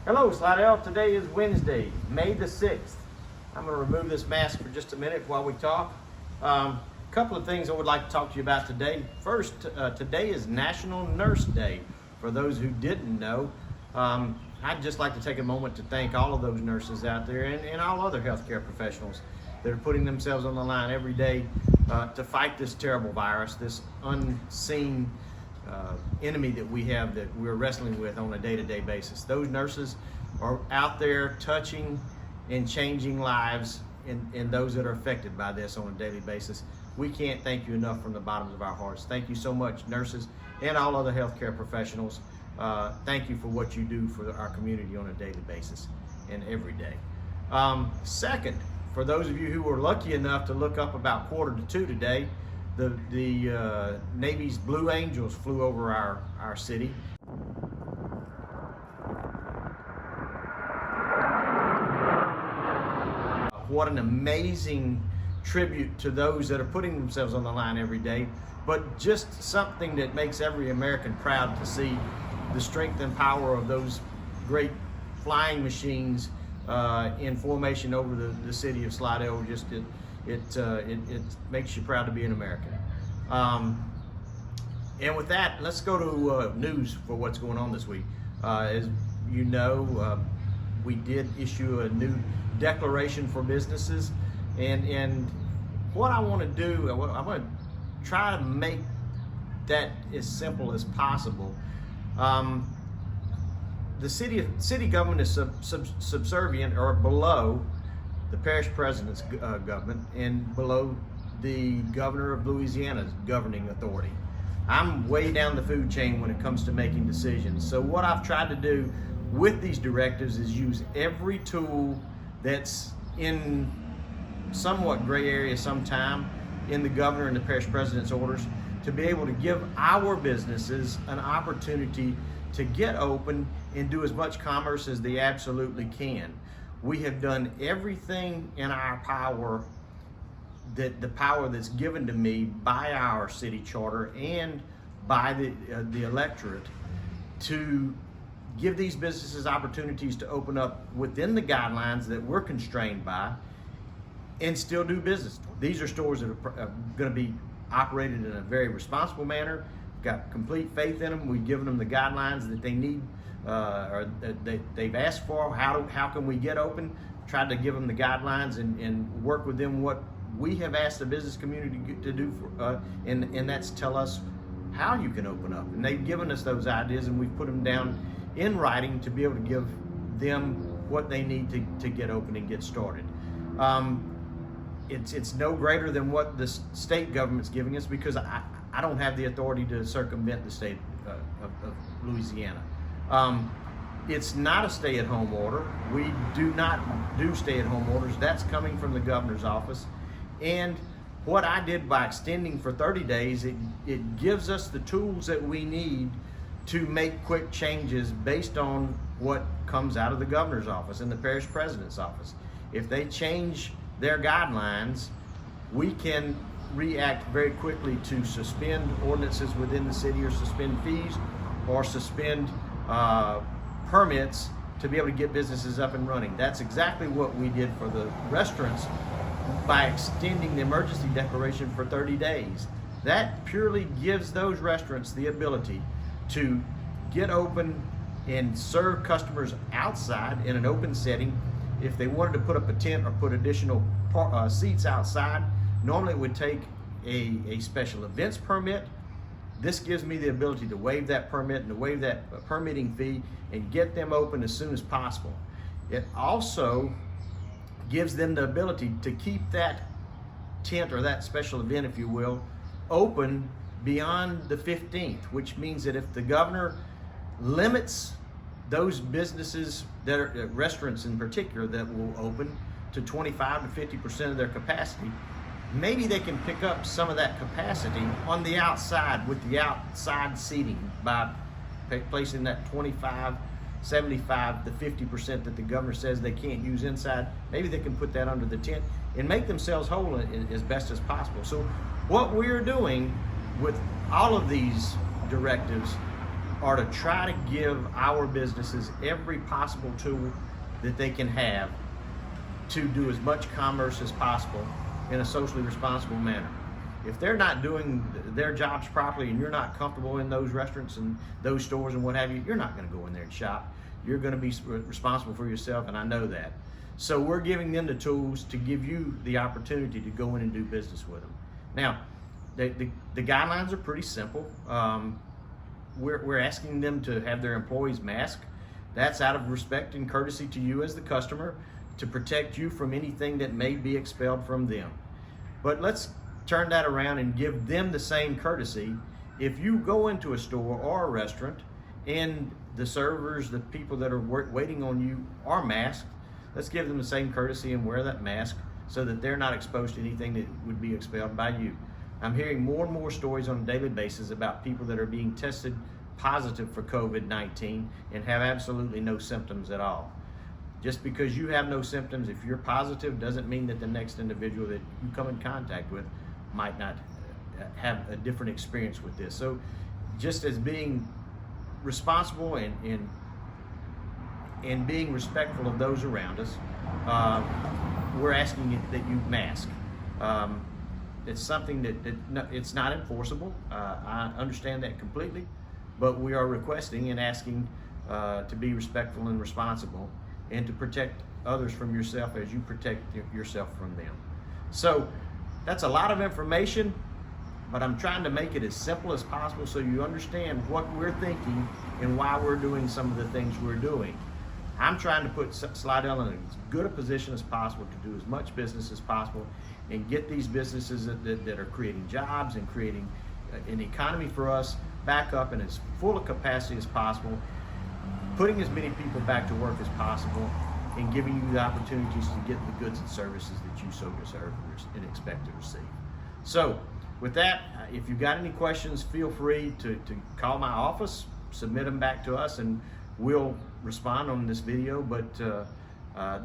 Hello, Slidell. Today is Wednesday, May the 6th. I'm going to remove this mask for just a minute while we talk. A couple of things I would like to talk to you about today. First, today is National Nurse Day. For those who didn't know, I'd just like to take a moment to thank all of those nurses out there and all other healthcare professionals that are putting themselves on the line every day to fight this terrible virus, this unseen enemy that we have that we're wrestling with on a day-to-day basis. Those nurses are out there touching and changing lives in those that are affected by this on a daily basis. We can't thank you enough from the bottoms of our hearts. Thank you so much, nurses and all other healthcare professionals. Thank you for what you do for our community on a daily basis and every day. Second, for those of you who were lucky enough to look up about 1:45 today, the Navy's Blue Angels flew over our city. What an amazing tribute to those that are putting themselves on the line every day, but just something that makes every American proud to see the strength and power of those great flying machines in formation over the city of Slidell. It makes you proud to be an American. And with that, let's go to news for what's going on this week. As you know, we did issue a new declaration for businesses, and what I want to do, I'm going to try to make that as simple as possible. The city government is subservient or below the parish president's government and below the governor of Louisiana's governing authority. I'm way down the food chain when it comes to making decisions. So what I've tried to do with these directives is use every tool that's in somewhat gray area sometime in the governor and the parish president's orders to be able to give our businesses an opportunity to get open and do as much commerce as they absolutely can. We have done everything in our power, the power that's given to me by our city charter and by the electorate, to give these businesses opportunities to open up within the guidelines that we're constrained by and still do business. These are stores that are going to be operated in a very responsible manner. Got complete faith in them. We've given them the guidelines that they need or that they've asked for. How can we get open? Tried to give them the guidelines and work with them what we have asked the business community to do for, and that's tell us how you can open up. And they've given us those ideas, and we've put them down in writing to be able to give them what they need to get open and get started. It's no greater than what the state government's giving us, because I don't have the authority to circumvent the state of Louisiana. It's not a stay-at-home order. We do not do stay-at-home orders. That's coming from the governor's office. And what I did by extending for 30 days, it gives us the tools that we need to make quick changes based on what comes out of the governor's office and the parish president's office. If they change their guidelines, we can react very quickly to suspend ordinances within the city, or suspend fees, or suspend permits to be able to get businesses up and running. That's exactly what we did for the restaurants by extending the emergency declaration for 30 days. That purely gives those restaurants the ability to get open and serve customers outside in an open setting. If they wanted to put up a tent or put additional seats outside, normally it would take a special events permit. This gives me the ability to waive that permit and to waive that permitting fee and get them open as soon as possible. It also gives them the ability to keep that tent or that special event, if you will, open beyond the 15th, which means that if the governor limits those businesses, that are restaurants in particular, that will open to 25 to 50% of their capacity, maybe they can pick up some of that capacity on the outside with the outside seating by placing that 25, 75 to 50% that the governor says they can't use inside. Maybe they can put that under the tent and make themselves whole as best as possible. So what we're doing with all of these directives are to try to give our businesses every possible tool that they can have to do as much commerce as possible in a socially responsible manner. If they're not doing their jobs properly and you're not comfortable in those restaurants and those stores and what have you, you're not going to go in there and shop. You're going to be responsible for yourself, and I know that. So we're giving them the tools to give you the opportunity to go in and do business with them. Now, the guidelines are pretty simple. We're asking them to have their employees masked. That's out of respect and courtesy to you as the customer, to protect you from anything that may be expelled from them. But let's turn that around and give them the same courtesy. If you go into a store or a restaurant and the servers, the people that are waiting on you are masked, let's give them the same courtesy and wear that mask so that they're not exposed to anything that would be expelled by you. I'm hearing more and more stories on a daily basis about people that are being tested positive for COVID-19 and have absolutely no symptoms at all. Just because you have no symptoms, if you're positive, doesn't mean that the next individual that you come in contact with might not have a different experience with this. So just as being responsible and being respectful of those around us, we're asking you that you mask. It's something that it's not enforceable. I understand that completely, but we are requesting and asking to be respectful and responsible and to protect others from yourself as you protect yourself from them. So that's a lot of information, but I'm trying to make it as simple as possible so you understand what we're thinking and why we're doing some of the things we're doing. I'm trying to put Slidell in as good a position as possible to do as much business as possible and get these businesses that are creating jobs and creating an economy for us back up and as full of capacity as possible, putting as many people back to work as possible, and giving you the opportunities to get the goods and services that you so deserve and expect to receive. So with that, if you've got any questions, feel free to call my office, submit them back to us, and we'll respond on this video. But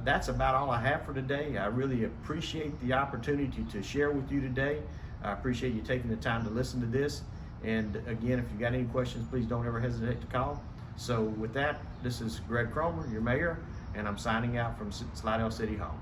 that's about all I have for today. I really appreciate the opportunity to share with you today. I appreciate you taking the time to listen to this. And again, if you've got any questions, please don't ever hesitate to call. So with that, this is Greg Cromer, your mayor, and I'm signing out from Slidell City Hall.